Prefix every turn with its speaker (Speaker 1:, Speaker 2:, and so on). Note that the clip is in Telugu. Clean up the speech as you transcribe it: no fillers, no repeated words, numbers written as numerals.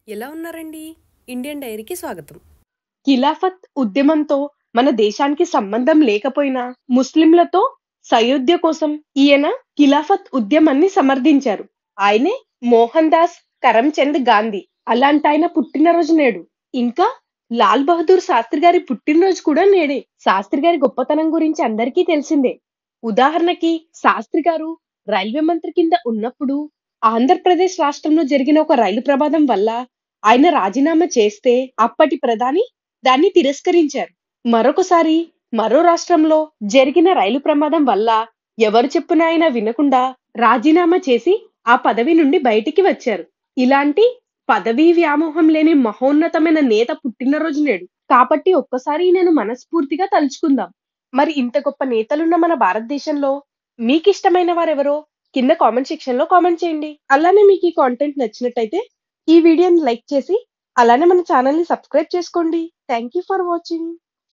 Speaker 1: ఎలా ఉన్నారండి? ఇండియన్ డైరీకి స్వాగతం.
Speaker 2: ఖిలాఫత్ ఉద్యమంతో మన దేశానికి సంబంధం లేకపోయినా ముస్లింలతో సయోధ్య కోసం ఈయన ఖిలాఫత్ ఉద్యమాన్ని సమర్థించారు. ఆయనే మోహన్ దాస్ కరమ్చంద్ గాంధీ. అలాంటాయన పుట్టినరోజు నేడు. ఇంకా లాల్ బహదూర్ శాస్త్రి గారి పుట్టినరోజు కూడా నేడే. శాస్త్రి గారి గొప్పతనం గురించి అందరికీ తెలిసిందే. ఉదాహరణకి శాస్త్రి గారు రైల్వే మంత్రి కింద ఉన్నప్పుడు ఆంధ్రప్రదేశ్ రాష్ట్రంలో జరిగిన ఒక రైలు ప్రమాదం వల్ల ఆయన రాజీనామా చేస్తే అప్పటి ప్రధాని దాన్ని తిరస్కరించారు. మరొకసారి మరో రాష్ట్రంలో జరిగిన రైలు ప్రమాదం వల్ల ఎవరు చెప్పినా ఆయన వినకుండా రాజీనామా చేసి ఆ పదవి నుండి బయటికి వచ్చారు. ఇలాంటి పదవీ వ్యామోహం లేని మహోన్నతమైన నేత పుట్టినరోజు నేడు. కాబట్టి ఒక్కసారి నేను మనస్ఫూర్తిగా తలుచుకుందాం. మరి ఇంత గొప్ప నేతలున్న మన భారతదేశంలో మీకిష్టమైన వారెవరో కింద కామెంట్ సెక్షన్ లో కామెంట్ చేయండి. అలానే మీకు ఈ కాంటెంట్ నచ్చినట్టయితే ఈ వీడియోని లైక్ చేసి అలానే మన ఛానల్ ని సబ్స్క్రైబ్ చేసుకోండి. Thank you for watching.